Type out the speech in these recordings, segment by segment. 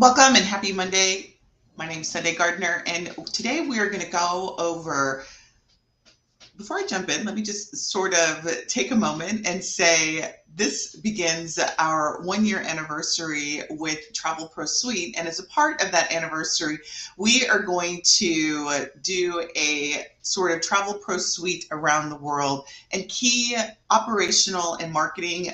Welcome and happy Monday. My name is Sundey Gardner, and today we are going to go over. Before I jump in, let me just sort of take a moment and say this begins our 1 year anniversary with TravelPro Suite. And as a part of that anniversary, we are going to do a sort of TravelPro Suite around the world and key operational and marketing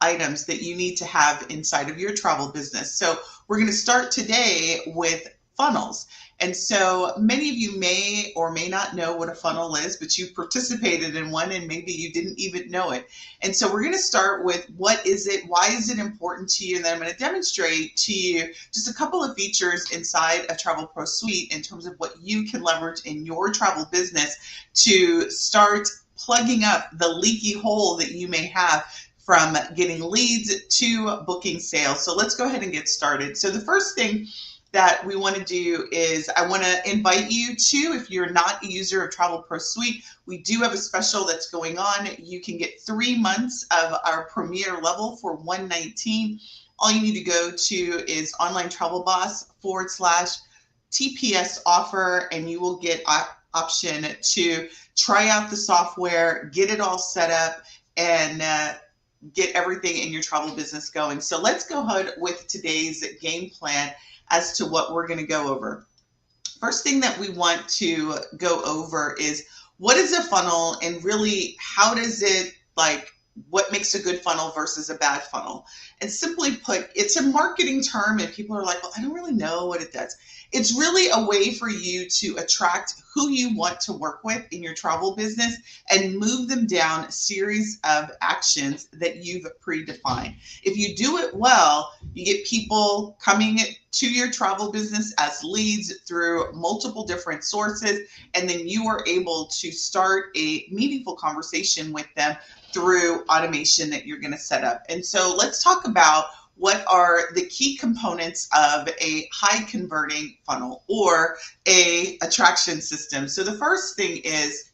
items that you need to have inside of your travel business. So we're going to start today with funnels. And so many of you may or may not know what a funnel is, but you participated in one and maybe you didn't even know it. And so we're going to start with what is it, why is it important to you, and then I'm going to demonstrate to you just a couple of features inside of TravelPro Suite in terms of what you can leverage in your travel business to start plugging up the leaky hole that you may have from getting leads to booking sales. So let's go ahead and get started. So the first thing that we want to do is I want to invite you to, if you're not a user of TravelPro Suite, we do have a special that's going on. You can get 3 months of our premier level for $119. All you need to go to is onlinetravelboss/TPS offer, and you will get option to try out the software, get it all set up, and get everything in your travel business going. So let's go ahead with today's game plan as to what we're going to go over. First thing that we want to go over is what is a funnel, and really how does it, what makes a good funnel versus a bad funnel? And simply put, it's a marketing term and people are like, well, I don't really know what it does. It's really a way for you to attract who you want to work with in your travel business and move them down a series of actions that you've predefined. If you do it well, you get people coming to your travel business as leads through multiple different sources, and then you are able to start a meaningful conversation with them through automation that you're going to set up. And so let's talk about what are the key components of a high converting funnel or a attraction system. So the first thing is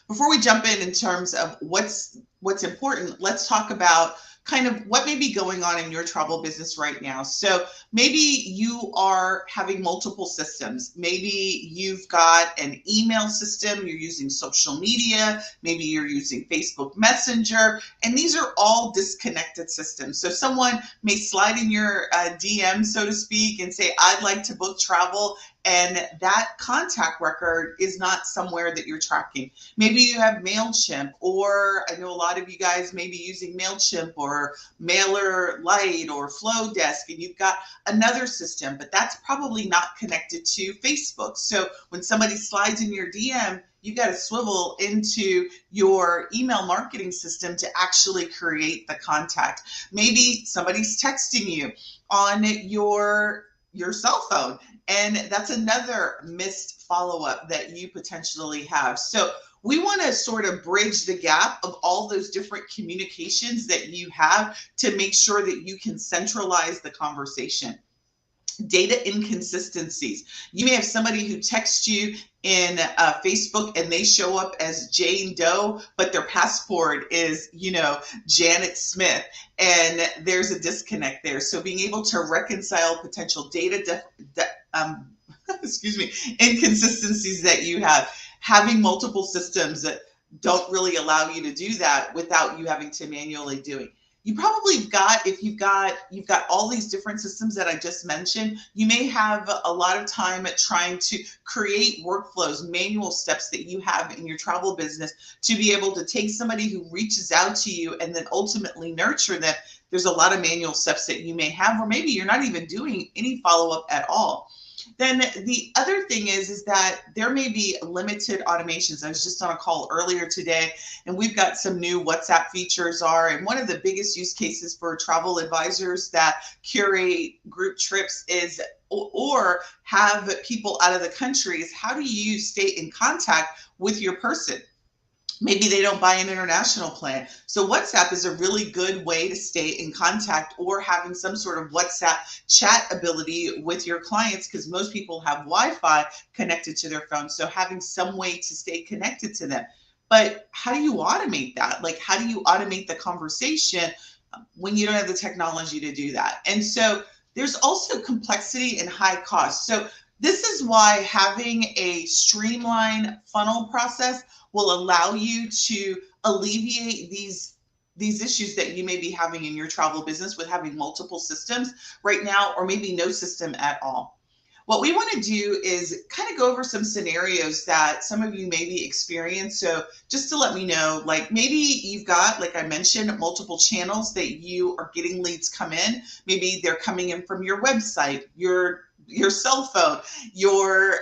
before we jump in terms of what's important, let's talk about kind of what may be going on in your travel business right now. So maybe you are having multiple systems. Maybe you've got an email system, you're using social media, maybe you're using Facebook Messenger, and these are all disconnected systems. So someone may slide in your DM, so to speak, and say, I'd like to book travel, and that contact record is not somewhere that you're tracking. Maybe you have MailChimp, or I know a lot of you guys may be using MailChimp or MailerLite or Flowdesk, and you've got another system, but that's probably not connected to Facebook. So when somebody slides in your DM, you got to swivel into your email marketing system to actually create the contact. Maybe somebody's texting you on your cell phone, and that's another missed follow-up that you potentially have. So we want to sort of bridge the gap of all those different communications that you have to make sure that you can centralize the conversation. Data inconsistencies. You may have somebody who texts you in Facebook and they show up as Jane Doe, but their passport is, Janet Smith, and there's a disconnect there. So being able to reconcile potential data inconsistencies that you have, having multiple systems that don't really allow you to do that without you having to manually do it. You probably if you've got all these different systems that I just mentioned, you may have a lot of time at trying to create workflows, manual steps that you have in your travel business to be able to take somebody who reaches out to you and then ultimately nurture them. There's a lot of manual steps that you may have, or maybe you're not even doing any follow-up at all. Then the other thing is that there may be limited automations. I was just on a call earlier today, and we've got some new WhatsApp features and one of the biggest use cases for travel advisors that curate group trips is or have people out of the country is how do you stay in contact with your person? Maybe they don't buy an international plan. So WhatsApp is a really good way to stay in contact, or having some sort of WhatsApp chat ability with your clients, because most people have Wi-Fi connected to their phone. So having some way to stay connected to them. But how do you automate that? How do you automate the conversation when you don't have the technology to do that? And so There's also complexity and high cost. So this is why having a streamline funnel process will allow you to alleviate these issues that you may be having in your travel business with having multiple systems right now, or maybe no system at all. What we want to do is kind of go over some scenarios that some of you maybe experience. So just to let me know, like maybe you've got, like I mentioned, multiple channels that you are getting leads come in. Maybe they're coming in from your website, your cell phone, your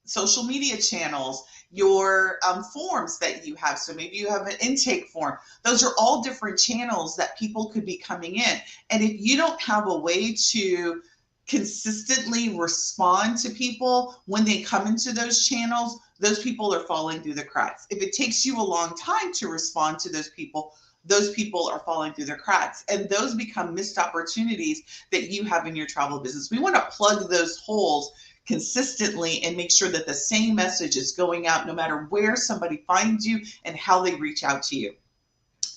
social media channels, your forms that you have. So maybe you have an intake form. Those are all different channels that people could be coming in. And if you don't have a way to consistently respond to people when they come into those channels, those people are falling through the cracks. If it takes you a long time to respond to those people are falling through the cracks, and those become missed opportunities that you have in your travel business. We want to plug those holes consistently and make sure that the same message is going out no matter where somebody finds you and how they reach out to you.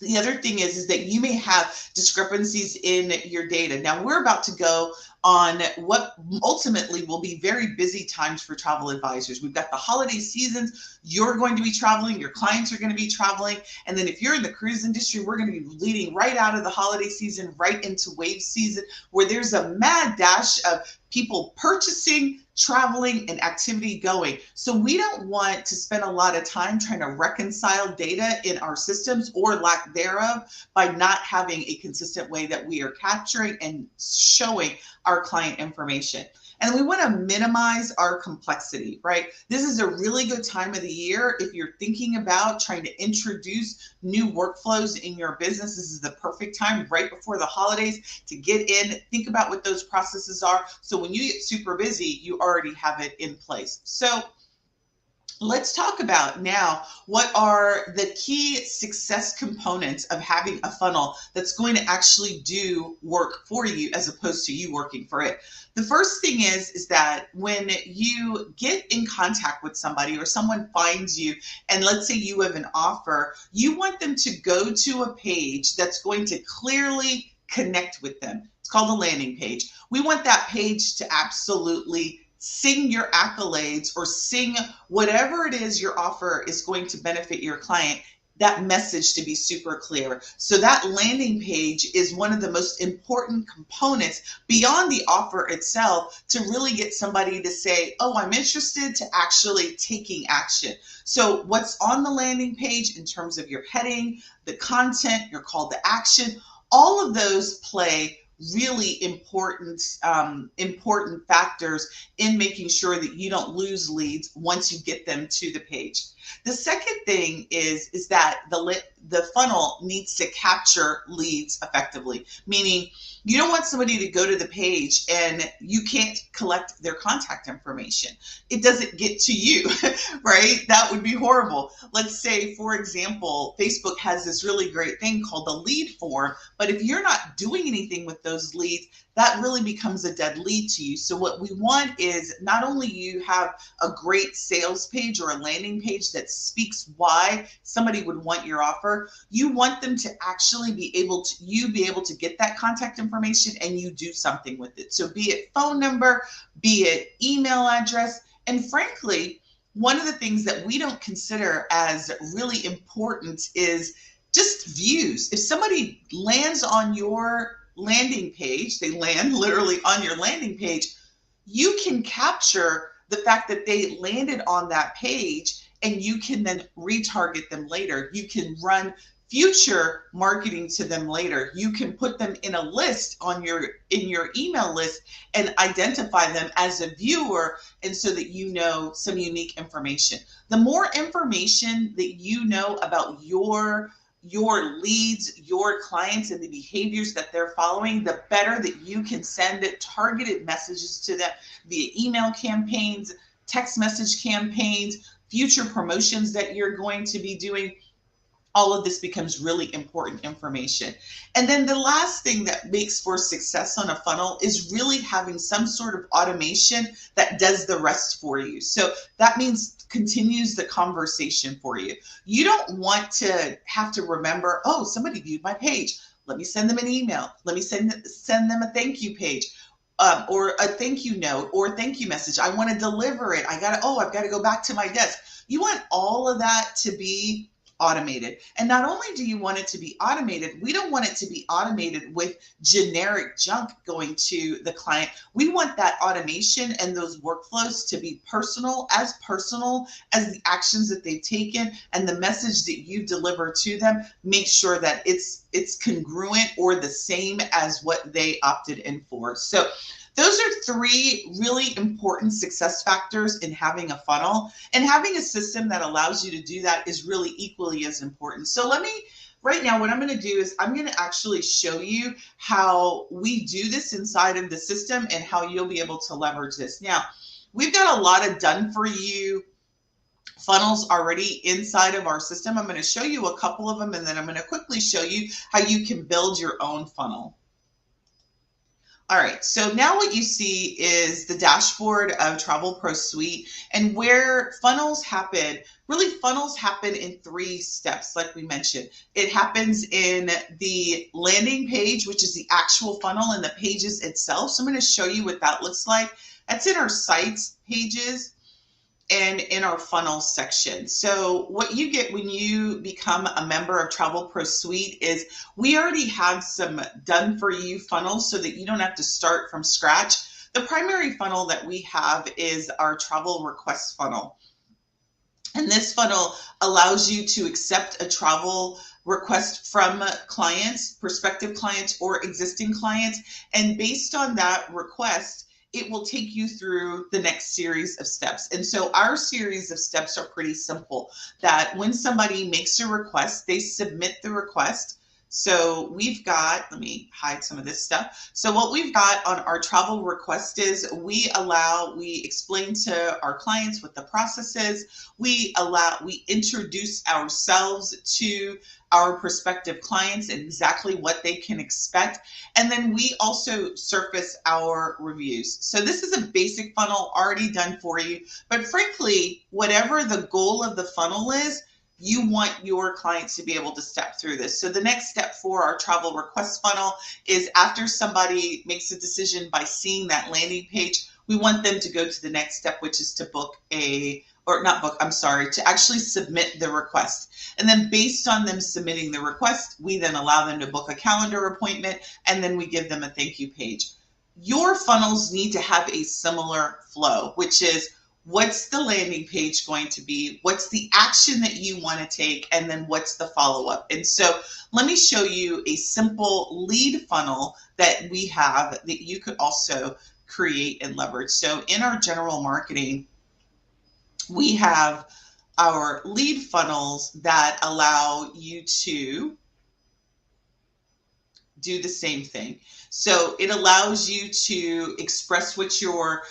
The other thing is that you may have discrepancies in your data. Now we're about to go on what ultimately will be very busy times for travel advisors. We've got the holiday seasons. You're going to be traveling. Your clients are going to be traveling. And then if you're in the cruise industry, we're going to be leading right out of the holiday season, right into wave season, where there's a mad dash of people purchasing, traveling, and activity going. So we don't want to spend a lot of time trying to reconcile data in our systems or lack thereof by not having a consistent way that we are capturing and showing our client information. And we want to minimize our complexity, right? This is a really good time of the year. If you're thinking about trying to introduce new workflows in your business, this is the perfect time right before the holidays to get in, think about what those processes are. So when you get super busy, you already have it in place. So let's talk about now what are the key success components of having a funnel that's going to actually do work for you as opposed to you working for it. The first thing is that when you get in contact with somebody or someone finds you, and let's say you have an offer, you want them to go to a page that's going to clearly connect with them. It's called a landing page. We want that page to absolutely sing your accolades or sing whatever it is your offer is going to benefit your client, that message to be super clear. So that landing page is one of the most important components beyond the offer itself to really get somebody to say, oh, I'm interested, to actually taking action. So what's on the landing page in terms of your heading, the content, your call to action, all of those play really important factors in making sure that you don't lose leads once you get them to the page. The second thing is that the funnel needs to capture leads effectively, meaning you don't want somebody to go to the page and you can't collect their contact information. It doesn't get to you, right? That would be horrible. Let's say, for example, Facebook has this really great thing called the lead form, but if you're not doing anything with those leads, that really becomes a dead lead to you. So what we want is not only you have a great sales page or a landing page that speaks why somebody would want your offer, you want them to actually be able to get that contact information and you do something with it. So be it phone number, be it email address, and frankly, one of the things that we don't consider as really important is just views. If somebody lands on your landing page, they land literally on your landing page, you can capture the fact that they landed on that page and you can then retarget them later. You can run future marketing to them later. You can put them in a list in your email list and identify them as a viewer, and so that you know some unique information. The more information that you know about your leads, your clients, and the behaviors that they're following, the better that you can send targeted messages to them via email campaigns, text message campaigns, future promotions that you're going to be doing. All of this becomes really important information. And then the last thing that makes for success on a funnel is really having some sort of automation that does the rest for you. So that means continues the conversation for you. You don't want to have to remember, oh, somebody viewed my page. Let me send them an email. Let me send them a thank you page. Or a thank you note or thank you message. I want to deliver it. I've got to go back to my desk. You want all of that to be automated. And not only do you want it to be automated, we don't want it to be automated with generic junk going to the client. We want that automation and those workflows to be personal as the actions that they've taken and the message that you deliver to them. Make sure that it's congruent or the same as what they opted in for. So those are three really important success factors in having a funnel, and having a system that allows you to do that is really equally as important. So right now, what I'm going to do is I'm going to actually show you how we do this inside of the system and how you'll be able to leverage this. Now, we've got a lot of done for you funnels already inside of our system. I'm going to show you a couple of them, and then I'm going to quickly show you how you can build your own funnel. All right, so now what you see is the dashboard of TravelPro Suite, and where funnels happen. Really, funnels happen in 3 steps, like we mentioned. It happens in the landing page, which is the actual funnel and the pages itself. So I'm going to show you what that looks like. That's in our sites pages and in our funnel section. So what you get when you become a member of TravelPro Suite is we already have some done for you funnels so that you don't have to start from scratch. The primary funnel that we have is our travel request funnel. And this funnel allows you to accept a travel request from clients, prospective clients, or existing clients. And based on that request, it will take you through the next series of steps. And so our series of steps are pretty simple, that when somebody makes a request, they submit the request. So we've got, let me hide some of this stuff. So what we've got on our travel request is we explain to our clients what the process is. We introduce ourselves to our prospective clients and exactly what they can expect. And then we also surface our reviews. So this is a basic funnel already done for you. But frankly, whatever the goal of the funnel is, you want your clients to be able to step through this. So the next step for our travel request funnel is after somebody makes a decision by seeing that landing page, we want them to go to the next step, which is to to actually submit the request. And then based on them submitting the request, we then allow them to book a calendar appointment, and then we give them a thank you page. Your funnels need to have a similar flow, which is what's the landing page going to be? What's the action that you want to take? And then what's the follow-up? And so let me show you a simple lead funnel that we have that you could also create and leverage. So in our general marketing, we have our lead funnels that allow you to do the same thing. So it allows you to express what your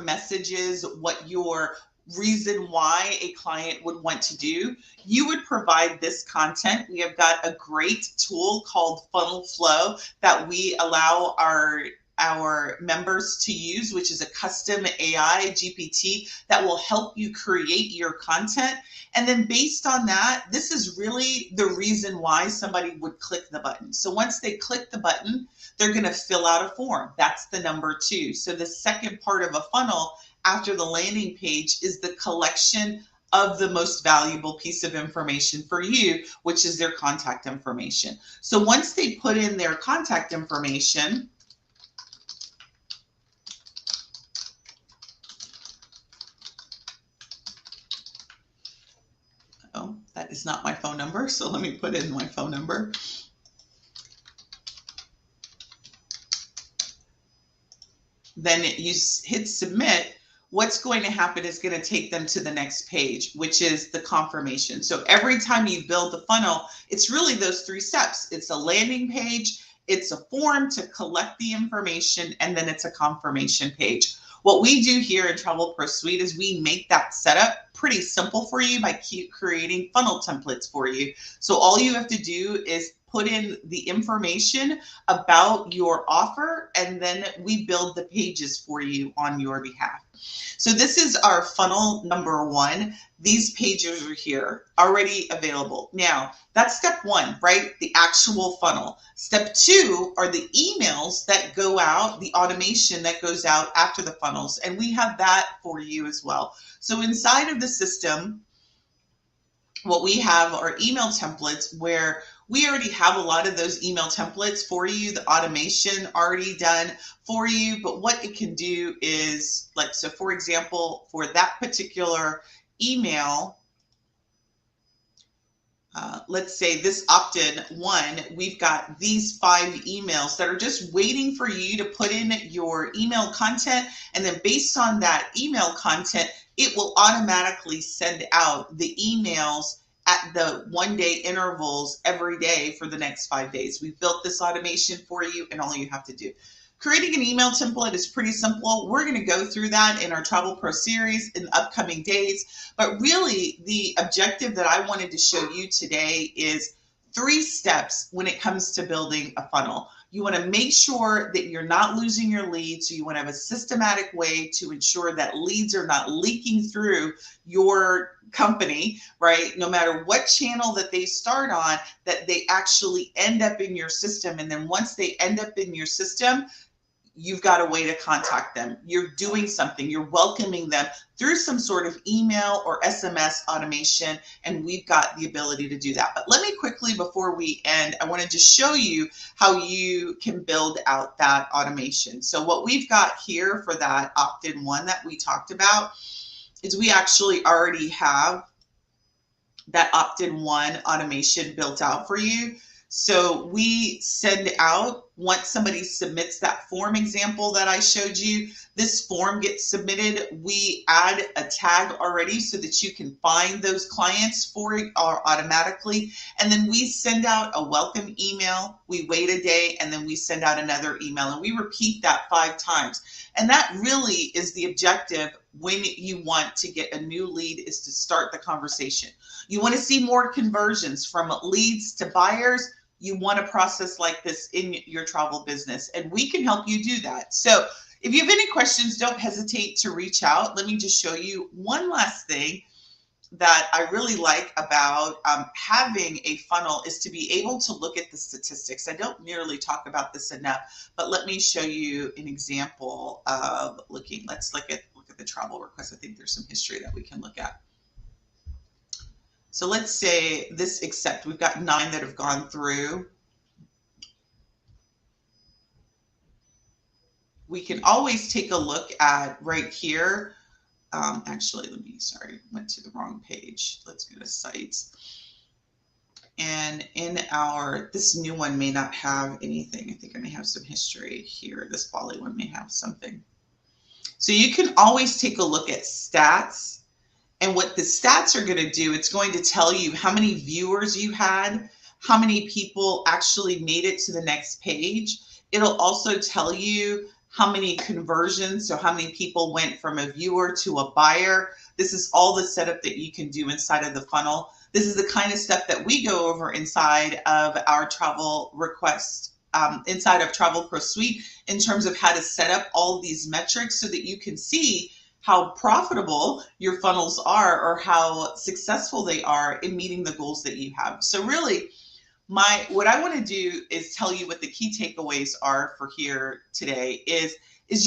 message is, what your reason why a client would want to do. You would provide this content. We have got a great tool called Funnel Flow that we allow our members to use, which is a custom AI GPT that will help you create your content. And then based on that, this is really the reason why somebody would click the button. So once they click the button, they're going to fill out a form. That's the number 2. So the second part of a funnel after the landing page is the collection of the most valuable piece of information for you, which is their contact information. So once they put in their contact information, oh, that is not my phone number, so let me put in my phone number. Then you hit submit. What's going to happen is going to take them to the next page, which is the confirmation. So every time you build the funnel, it's really those 3 steps. It's a landing page, it's a form to collect the information, and then it's a confirmation page. What we do here in TravelPro Suite is we make that setup pretty simple for you by creating funnel templates for you. So all you have to do is put in the information about your offer, and then we build the pages for you on your behalf. So this is our funnel number 1. These pages are here already available. Now, that's step 1, right? The actual funnel. Step 2 are the emails that go out, the automation that goes out after the funnels. And we have that for you as well. So inside of the system, what we have are email templates where we already have a lot of those email templates for you, the automation already done for you. But what it can do is, like, so for example, for that particular email, let's say this opt-in one, we've got these 5 emails that are just waiting for you to put in your email content. And then based on that email content, it will automatically send out the emails at the 1-day intervals every day for the next 5 days. We've built this automation for you, and all you have to do. Creating an email template is pretty simple. We're going to go through that in our TravelPro series in upcoming days. But really, the objective that I wanted to show you today is 3 steps when it comes to building a funnel. You want to make sure that you're not losing your leads. So you want to have a systematic way to ensure that leads are not leaking through your company, right? No matter what channel that they start on, that they actually end up in your system. And then once they end up in your system, you've got a way to contact them. You're doing something. You're welcoming them through some sort of email or SMS automation, and we've got the ability to do that. But let me quickly, before we end, I wanted to show you how you can build out that automation. So what we've got here for that opt-in one that we talked about is we actually already have that opt-in one automation built out for you. So we send out, once somebody submits that form example that I showed you, this form gets submitted. We add a tag already so that you can find those clients for it automatically. And then we send out a welcome email. We wait a day, and then we send out another email, and we repeat that 5 times. And that really is the objective when you want to get a new lead, is to start the conversation. You want to see more conversions from leads to buyers. You want a process like this in your travel business, and we can help you do that. So if you have any questions, don't hesitate to reach out. Let me just show you one last thing that I really like about having a funnel is to be able to look at the statistics. I don't nearly talk about this enough, but let me show you an example of looking. Let's look at the travel requests. I think there's some history that we can look at. So let's say this accept, we've got 9 that have gone through. We can always take a look at right here. Actually, went to the wrong page. Let's go to sites. And in this new one may not have anything. I think I may have some history here. This Bali one may have something. So you can always take a look at stats. And what the stats are going to do, it's going to tell you how many viewers you had, how many people actually made it to the next page. It'll also tell you how many conversions, so how many people went from a viewer to a buyer. This is all the setup that you can do inside of the funnel. This is the kind of stuff that we go over inside of our travel request, inside of TravelPro Suite, in terms of how to set up all these metrics so that you can see how profitable your funnels are, or how successful they are in meeting the goals that you have. So really, what I want to do is tell you what the key takeaways are for here today is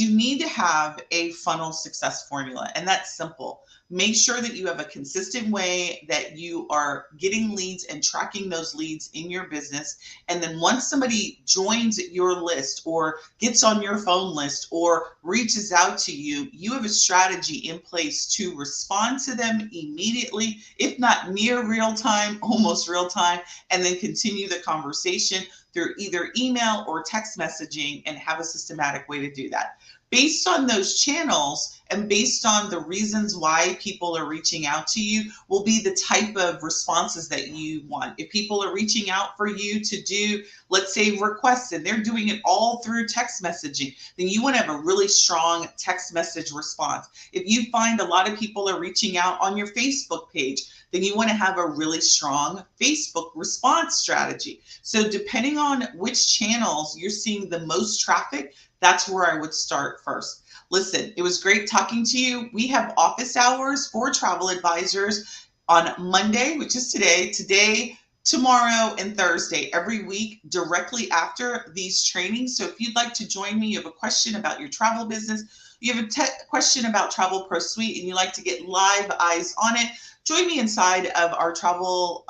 you need to have a funnel success formula, and that's simple. Make sure that you have a consistent way that you are getting leads and tracking those leads in your business. And then once somebody joins your list or gets on your phone list or reaches out to you, you have a strategy in place to respond to them immediately, if not near real time, almost real time, and then continue the conversation through either email or text messaging, and have a systematic way to do that. Based on those channels And based on the reasons why people are reaching out to you will be the type of responses that you want. If people are reaching out for you to do, let's say, requests, and they're doing it all through text messaging, then you want to have a really strong text message response. If you find a lot of people are reaching out on your Facebook page, then you want to have a really strong Facebook response strategy. So depending on which channels you're seeing the most traffic, that's where I would start first. Listen, it was great talking to you. We have office hours for travel advisors on Monday, which is today, tomorrow, and Thursday, every week directly after these trainings. So if you'd like to join me, you have a question about your travel business, you have a question about TravelPro Suite, and you like to get live eyes on it, join me inside of our Travel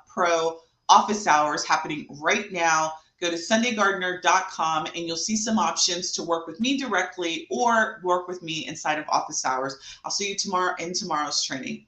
Pro office hours happening right now. Go to sundeygardner.com and you'll see some options to work with me directly or work with me inside of office hours. I'll see you tomorrow in tomorrow's training.